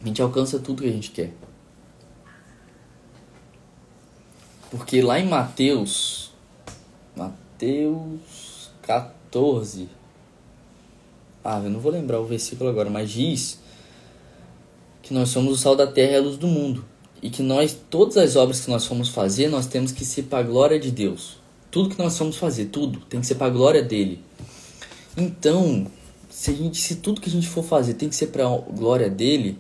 a gente alcança tudo que a gente quer. Porque lá em Mateus 14, eu não vou lembrar o versículo agora, mas diz que nós somos o sal da terra e a luz do mundo. E que todas as obras que nós formos fazer, nós temos que ser para a glória de Deus. Tudo que nós formos fazer, tudo, tem que ser para a glória dele. Então, se tudo que a gente for fazer tem que ser para a glória dele,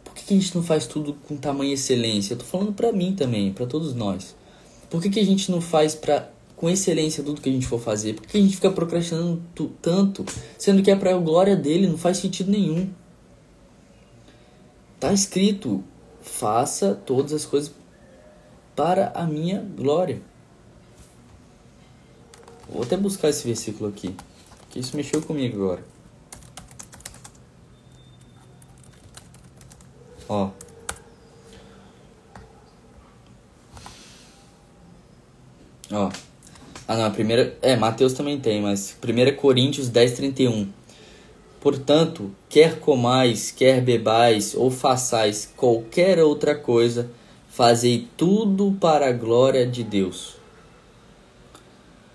por que a gente não faz tudo com tamanha excelência? Eu tô falando para mim também, para todos nós. Por que a gente não faz com excelência tudo que a gente for fazer? Por que a gente fica procrastinando tanto, sendo que é para a glória dele? Não faz sentido nenhum. Tá escrito: faça todas as coisas para a minha glória. Vou até buscar esse versículo aqui, que isso mexeu comigo agora. A primeira... Mateus também tem, mas 1 Coríntios 10:31. Portanto, quer comais, quer bebais, ou façais qualquer outra coisa, fazei tudo para a glória de Deus.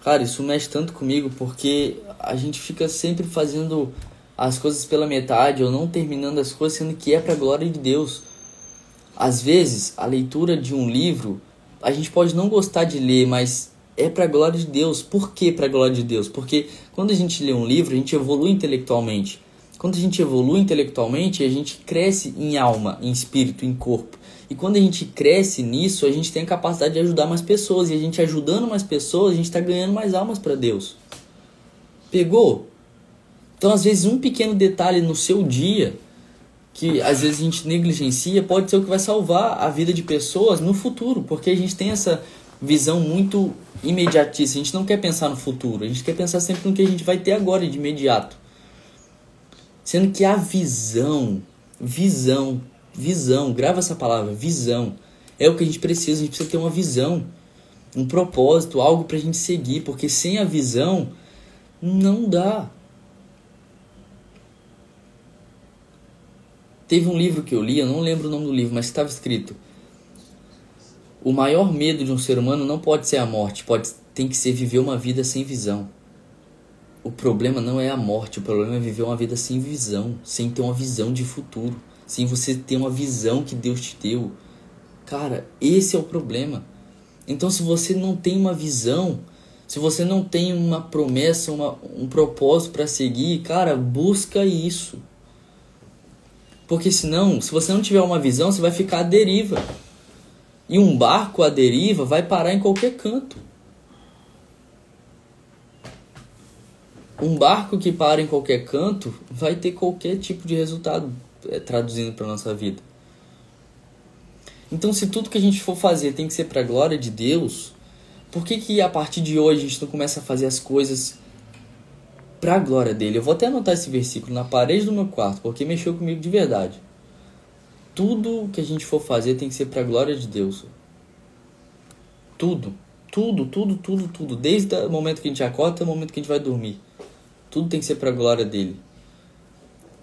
Cara, isso mexe tanto comigo, porque a gente fica sempre fazendo as coisas pela metade, ou não terminando as coisas, sendo que é para a glória de Deus. Às vezes, a leitura de um livro, a gente pode não gostar de ler, mas é para a glória de Deus. Por que para a glória de Deus? Porque quando a gente lê um livro, a gente evolui intelectualmente. Quando a gente evolui intelectualmente, a gente cresce em alma, em espírito, em corpo. E quando a gente cresce nisso, a gente tem a capacidade de ajudar mais pessoas. E a gente ajudando mais pessoas, a gente está ganhando mais almas para Deus. Pegou? Então, às vezes, um pequeno detalhe no seu dia que às vezes a gente negligencia, pode ser o que vai salvar a vida de pessoas no futuro, porque a gente tem essa visão muito imediatista. A gente não quer pensar no futuro, a gente quer pensar sempre no que a gente vai ter agora de imediato. Sendo que a visão, grava essa palavra, visão, é o que a gente precisa ter uma visão, um propósito, algo pra gente seguir, porque sem a visão não dá. Teve um livro que eu li, eu não lembro o nome do livro, mas estava escrito: o maior medo de um ser humano não pode ser a morte, tem que ser viver uma vida sem visão. O problema não é a morte, o problema é viver uma vida sem visão, sem ter uma visão de futuro, sem você ter uma visão que Deus te deu. Cara, esse é o problema. Então, se você não tem uma visão, se você não tem uma promessa, um propósito para seguir, cara, busca isso. Porque senão, se você não tiver uma visão, você vai ficar à deriva. E um barco à deriva vai parar em qualquer canto. Um barco que para em qualquer canto vai ter qualquer tipo de resultado, traduzindo para nossa vida. Então, se tudo que a gente for fazer tem que ser para a glória de Deus, por que a partir de hoje a gente não começa a fazer as coisas para a glória dele? Eu vou até anotar esse versículo na parede do meu quarto, porque mexeu comigo de verdade. Tudo que a gente for fazer tem que ser para a glória de Deus. Tudo. Desde o momento que a gente acorda até o momento que a gente vai dormir. Tudo tem que ser para a glória dele.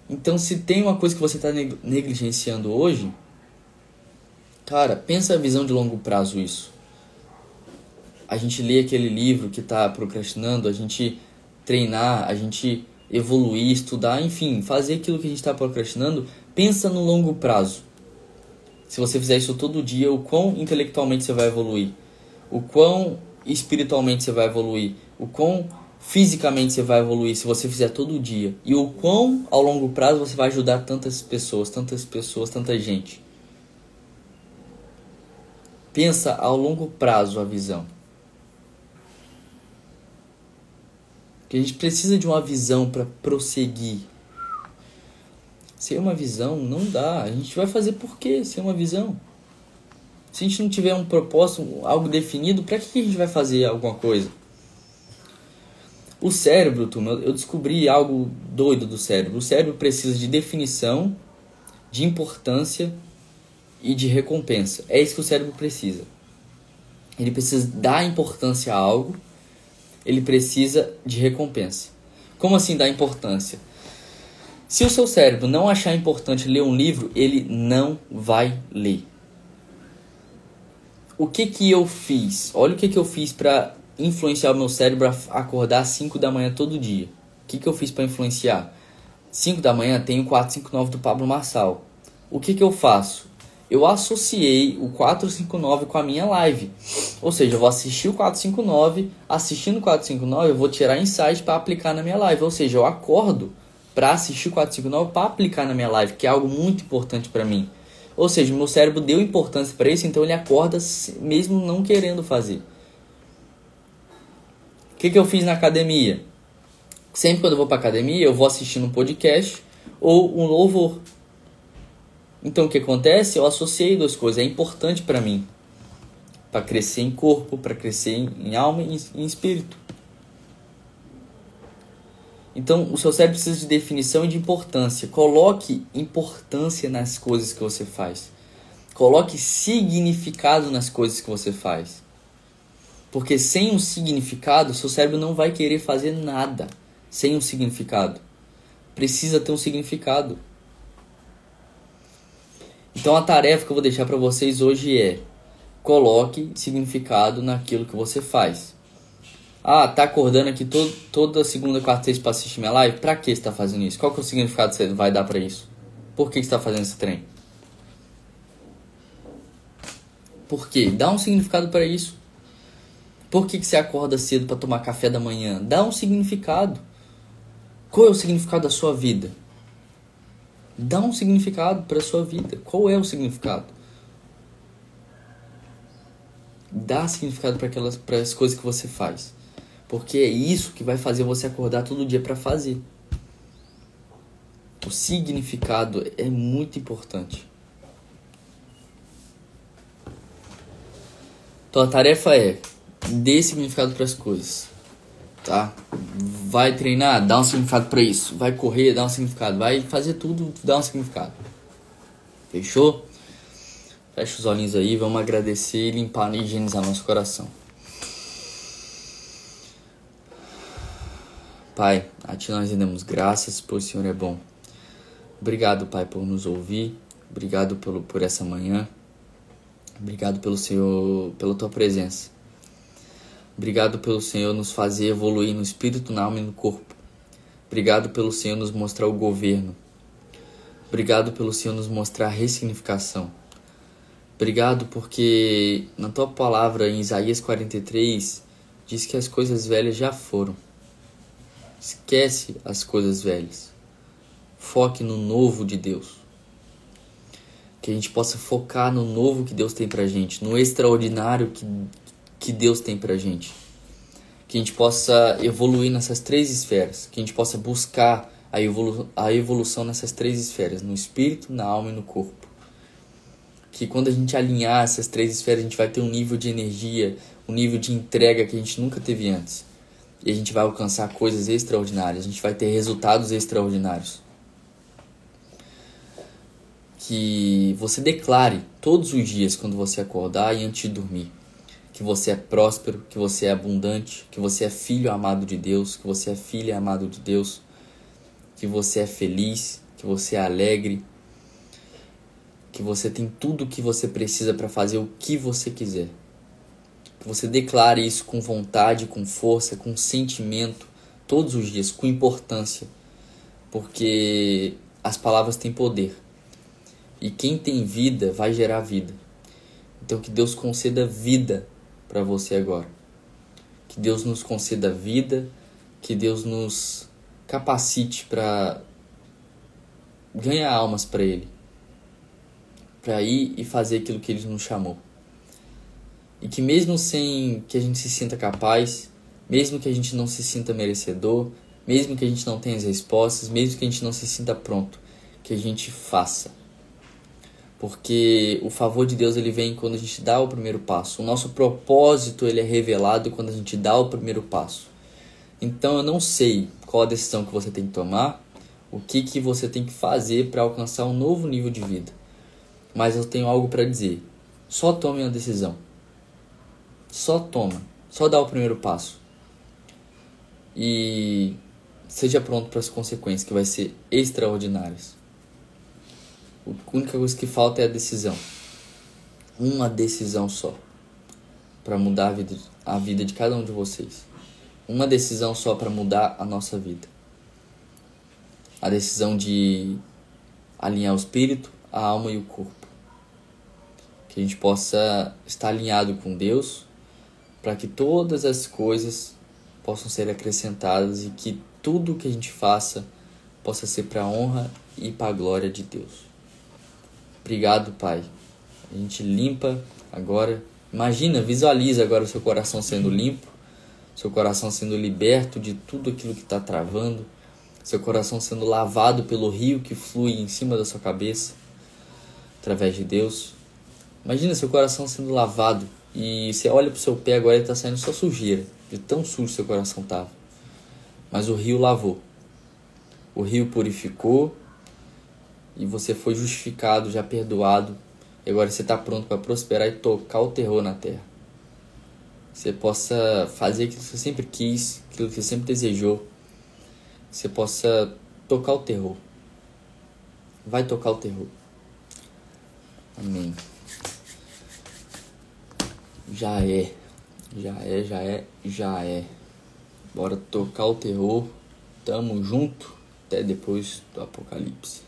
Então, se tem uma coisa que você está negligenciando hoje, cara, pensa a visão de longo prazo isso. A gente lê aquele livro que está procrastinando, a gente treinar, a gente evoluir, estudar, enfim, fazer aquilo que a gente está procrastinando. Pensa no longo prazo. Se você fizer isso todo dia, o quão intelectualmente você vai evoluir, o quão espiritualmente você vai evoluir, o quão fisicamente você vai evoluir se você fizer todo dia, e o quão ao longo prazo você vai ajudar tantas pessoas, tanta gente. Pensa ao longo prazo a visão. Porque a gente precisa de uma visão para prosseguir. Sem uma visão não dá. A gente vai fazer por quê sem uma visão? Se a gente não tiver um propósito, algo definido, para que a gente vai fazer alguma coisa? O cérebro, turma, eu descobri algo doido do cérebro. O cérebro precisa de definição, de importância e de recompensa. É isso que o cérebro precisa. Ele precisa dar importância a algo, ele precisa de recompensa. Como assim dar importância? Se o seu cérebro não achar importante ler um livro, ele não vai ler. O que eu fiz? Olha o que eu fiz para influenciar o meu cérebro a acordar às 5 da manhã todo dia. O que eu fiz para influenciar? 5 da manhã tem o 459 do Pablo Marçal. O que eu faço? Eu associei o 459 com a minha live. Ou seja, eu vou assistir o 459, assistindo o 459 eu vou tirar insight para aplicar na minha live. Ou seja, eu acordo para assistir o 459 para aplicar na minha live, que é algo muito importante para mim. Ou seja, o meu cérebro deu importância para isso, então ele acorda mesmo não querendo fazer. O que eu fiz na academia? Sempre quando eu vou para academia, eu vou assistindo um podcast ou um louvor. Então o que acontece? Eu associei duas coisas, é importante para mim. Para crescer em corpo, para crescer em alma e em espírito. Então o seu cérebro precisa de definição e de importância. Coloque importância nas coisas que você faz. Coloque significado nas coisas que você faz. Porque sem um significado, seu cérebro não vai querer fazer nada. Sem um significado. Precisa ter um significado. Então a tarefa que eu vou deixar para vocês hoje é: coloque significado naquilo que você faz. Ah, tá acordando aqui toda segunda, quarta e sexta para assistir minha live? Pra que você tá fazendo isso? Qual que é o significado que você vai dar para isso? Por que você tá fazendo esse trem? Por quê? Dá um significado para isso. Por que você acorda cedo para tomar café da manhã? Dá um significado. Qual é o significado da sua vida? Dá um significado para a sua vida. Qual é o significado? Dá significado para as coisas que você faz. Porque é isso que vai fazer você acordar todo dia para fazer. O significado é muito importante. Então a tarefa é: dê significado para as coisas, tá? Vai treinar, dá um significado para isso. Vai correr, dá um significado. Vai fazer tudo, dá um significado. Fechou? Fecha os olhinhos aí, vamos agradecer, limpar e higienizar nosso coração. Pai, a Ti nós rendemos graças, pois o Senhor é bom. Obrigado, Pai, por nos ouvir. Obrigado por essa manhã. Obrigado pelo Senhor, pela Tua presença. Obrigado pelo Senhor nos fazer evoluir no espírito, na alma e no corpo. Obrigado pelo Senhor nos mostrar o governo. Obrigado pelo Senhor nos mostrar a ressignificação. Obrigado porque na Tua palavra, em Isaías 43, diz que as coisas velhas já foram. Esquece as coisas velhas. Foque no novo de Deus. Que a gente possa focar no novo que Deus tem pra gente, no extraordinário que Deus tem pra gente. Que a gente possa evoluir nessas 3 esferas. Que a gente possa buscar a evolução nessas 3 esferas, no espírito, na alma e no corpo. Que quando a gente alinhar essas 3 esferas, a gente vai ter um nível de energia, um nível de entrega que a gente nunca teve antes. E a gente vai alcançar coisas extraordinárias, a gente vai ter resultados extraordinários. Que você declare todos os dias quando você acordar e antes de dormir que você é próspero, que você é abundante, que você é filho amado de Deus, que você é filha amado de Deus, que você é feliz, que você é alegre, que você tem tudo o que você precisa para fazer o que você quiser. Que você declare isso com vontade, com força, com sentimento, todos os dias, com importância, porque as palavras têm poder. E quem tem vida vai gerar vida. Então que Deus conceda vida para você agora. Que Deus nos conceda vida, que Deus nos capacite para ganhar almas para Ele. Para ir e fazer aquilo que Ele nos chamou. E que mesmo sem que a gente se sinta capaz, mesmo que a gente não se sinta merecedor, mesmo que a gente não tenha as respostas, mesmo que a gente não se sinta pronto, que a gente faça. Porque o favor de Deus ele vem quando a gente dá o primeiro passo. O nosso propósito ele é revelado quando a gente dá o primeiro passo. Então eu não sei qual a decisão que você tem que tomar, o que você tem que fazer para alcançar um novo nível de vida. Mas eu tenho algo para dizer. Só tome uma decisão. Só toma. Só dá o primeiro passo. E seja pronto para as consequências, que vai ser extraordinárias. A única coisa que falta é a decisão. Uma decisão só. Para mudar a vida de cada um de vocês. Uma decisão só para mudar a nossa vida. A decisão de alinhar o espírito, a alma e o corpo. Que a gente possa estar alinhado com Deus, para que todas as coisas possam ser acrescentadas e que tudo que a gente faça possa ser para a honra e para a glória de Deus. Obrigado, Pai. A gente limpa agora. Imagina, visualiza agora o seu coração sendo limpo, seu coração sendo liberto de tudo aquilo que está travando, seu coração sendo lavado pelo rio que flui em cima da sua cabeça, através de Deus. Imagina seu coração sendo lavado e você olha para o seu pé agora e está saindo só sujeira, de tão sujo seu coração estava. Mas o rio lavou, o rio purificou e você foi justificado, já perdoado. E agora você está pronto para prosperar e tocar o terror na terra. Você possa fazer aquilo que você sempre quis, aquilo que você sempre desejou. Você possa tocar o terror. Vai tocar o terror. Amém. Já é. Já é. Bora tocar o terror. Tamo junto. Até depois do Apocalipse.